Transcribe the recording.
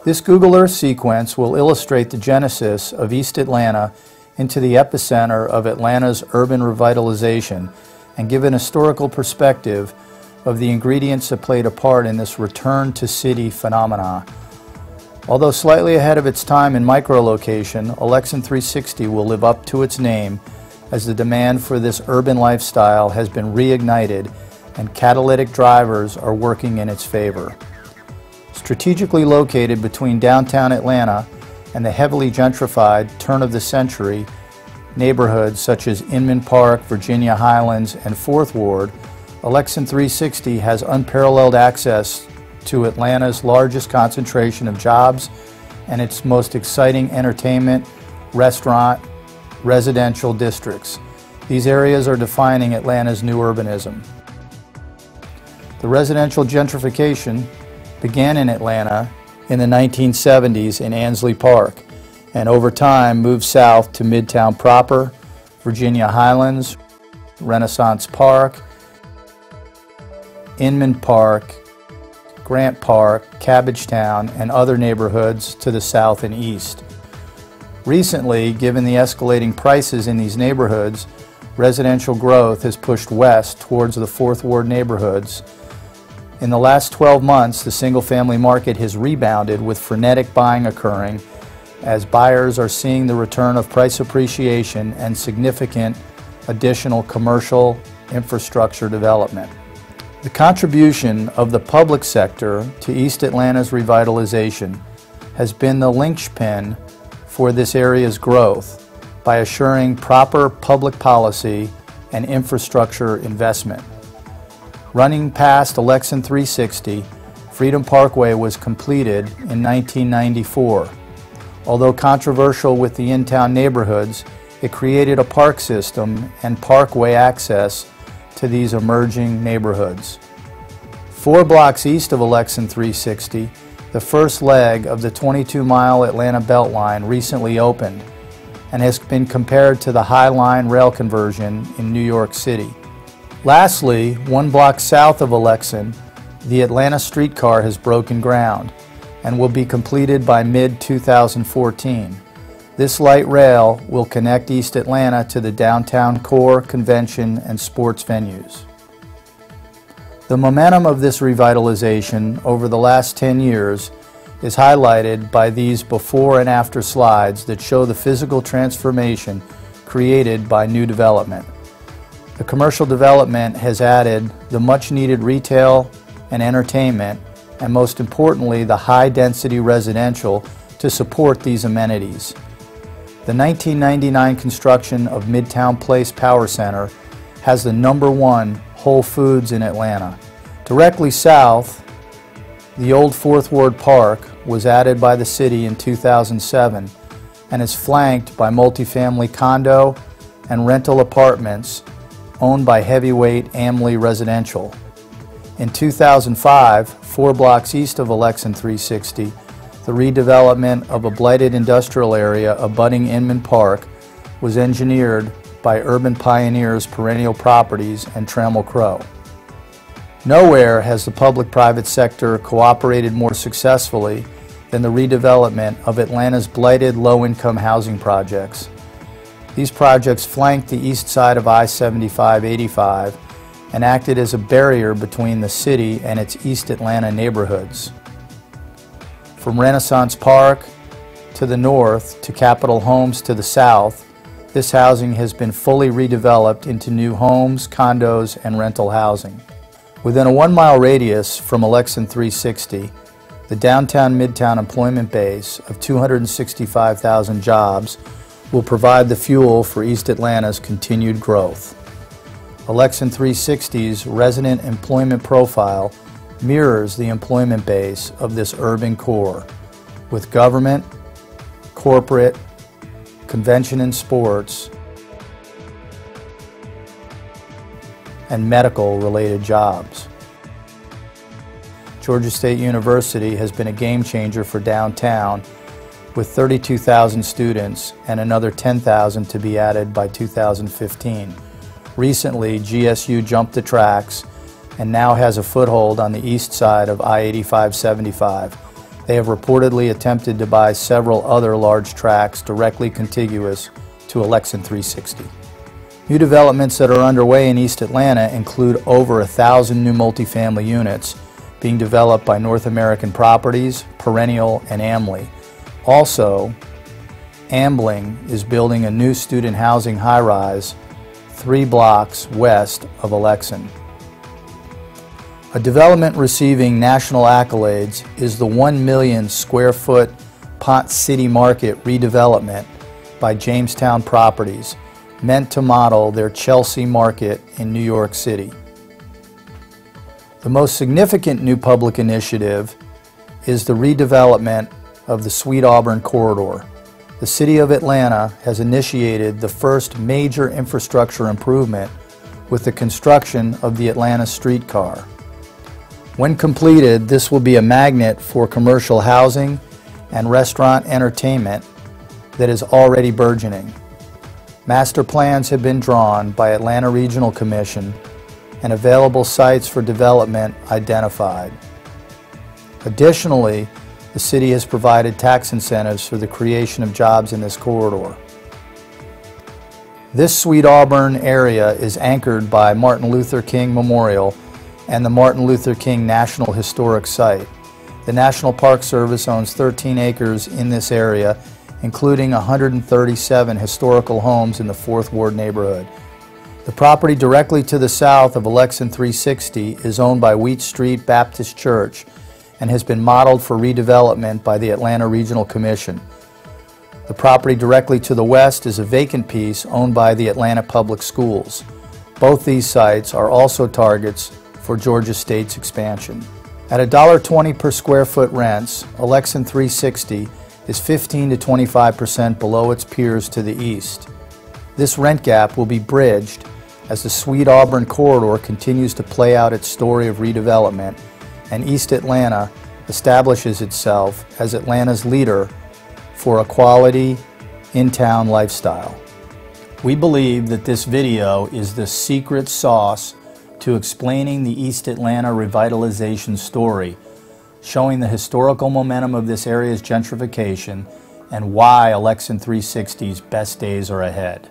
This Google Earth sequence will illustrate the genesis of East Atlanta into the epicenter of Atlanta's urban revitalization and give an historical perspective of the ingredients that played a part in this return to city phenomena. Although slightly ahead of its time in microlocation, Alexan 360 will live up to its name as the demand for this urban lifestyle has been reignited and catalytic drivers are working in its favor. Strategically located between downtown Atlanta and the heavily gentrified turn-of-the-century neighborhoods such as Inman Park, Virginia Highlands, and 4th Ward, Alexan 360 has unparalleled access to Atlanta's largest concentration of jobs and its most exciting entertainment, restaurant, residential districts. These areas are defining Atlanta's new urbanism. The residential gentrification began in Atlanta in the 1970s in Ansley Park and over time moved south to Midtown proper, Virginia Highlands, Renaissance Park, Inman Park, Grant Park, Cabbagetown, and other neighborhoods to the south and east. Recently, given the escalating prices in these neighborhoods, residential growth has pushed west towards the 4th Ward neighborhoods. In the last 12 months, the single-family market has rebounded with frenetic buying occurring as buyers are seeing the return of price appreciation and significant additional commercial infrastructure development. The contribution of the public sector to East Atlanta's revitalization has been the linchpin for this area's growth by assuring proper public policy and infrastructure investment. Running past Alexan 360, Freedom Parkway was completed in 1994. Although controversial with the in-town neighborhoods, it created a park system and parkway access to these emerging neighborhoods. 4 blocks east of Alexan 360, the first leg of the 22-mile Atlanta Beltline recently opened and has been compared to the High Line rail conversion in New York City. Lastly, 1 block south of Alexan, the Atlanta streetcar has broken ground and will be completed by mid-2014. This light rail will connect East Atlanta to the downtown core, convention, and sports venues. The momentum of this revitalization over the last 10 years is highlighted by these before and after slides that show the physical transformation created by new development. The commercial development has added the much-needed retail and entertainment, and most importantly, the high-density residential to support these amenities. The 1999 construction of Midtown Place Power Center has the #1 Whole Foods in Atlanta. Directly south, the old 4th Ward Park was added by the city in 2007 and is flanked by multifamily condo and rental apartments owned by heavyweight Amley Residential. In 2005, 4 blocks east of Alexan 360, the redevelopment of a blighted industrial area abutting Inman Park was engineered by urban pioneers Perennial Properties and Trammell Crow. Nowhere has the public-private sector cooperated more successfully than the redevelopment of Atlanta's blighted low-income housing projects. These projects flanked the east side of I-75/85 and acted as a barrier between the city and its East Atlanta neighborhoods. From Renaissance Park to the north to Capitol Homes to the south, this housing has been fully redeveloped into new homes, condos, and rental housing. Within a 1-mile radius from Alexan 360, the downtown-midtown employment base of 265,000 jobs will provide the fuel for East Atlanta's continued growth. Alexan 360's resident employment profile mirrors the employment base of this urban core, with government, corporate, convention and sports, and medical-related jobs. Georgia State University has been a game changer for downtown, with 32,000 students and another 10,000 to be added by 2015. Recently, GSU jumped the tracks and now has a foothold on the east side of I-85/75. They have reportedly attempted to buy several other large tracts directly contiguous to Alexan 360. New developments that are underway in East Atlanta include over 1,000 new multifamily units being developed by North American Properties, Perennial, and Amley. Also, Ambling is building a new student housing high-rise 3 blocks west of Alexan. A development receiving national accolades is the 1 million square foot Pont City Market redevelopment by Jamestown Properties, meant to model their Chelsea Market in New York City. The most significant new public initiative is the redevelopment of the Sweet Auburn Corridor. The City of Atlanta has initiated the first major infrastructure improvement with the construction of the Atlanta streetcar. When completed, this will be a magnet for commercial housing and restaurant entertainment that is already burgeoning. Master plans have been drawn by Atlanta Regional Commission and available sites for development identified. Additionally, the city has provided tax incentives for the creation of jobs in this corridor. This Sweet Auburn area is anchored by Martin Luther King Memorial and the Martin Luther King National Historic Site. The National Park Service owns 13 acres in this area, including 137 historical homes in the 4th Ward neighborhood. The property directly to the south of Alexan 360 is owned by Wheat Street Baptist Church and has been modeled for redevelopment by the Atlanta Regional Commission. The property directly to the west is a vacant piece owned by the Atlanta Public Schools. Both these sites are also targets for Georgia State's expansion. At $1.20 per square foot rents, Alexan 360 is 15 to 25% below its peers to the east. This rent gap will be bridged as the Sweet Auburn corridor continues to play out its story of redevelopment and East Atlanta establishes itself as Atlanta's leader for a quality in-town lifestyle. We believe that this video is the secret sauce to explaining the East Atlanta revitalization story, showing the historical momentum of this area's gentrification and why Alexan 360's best days are ahead.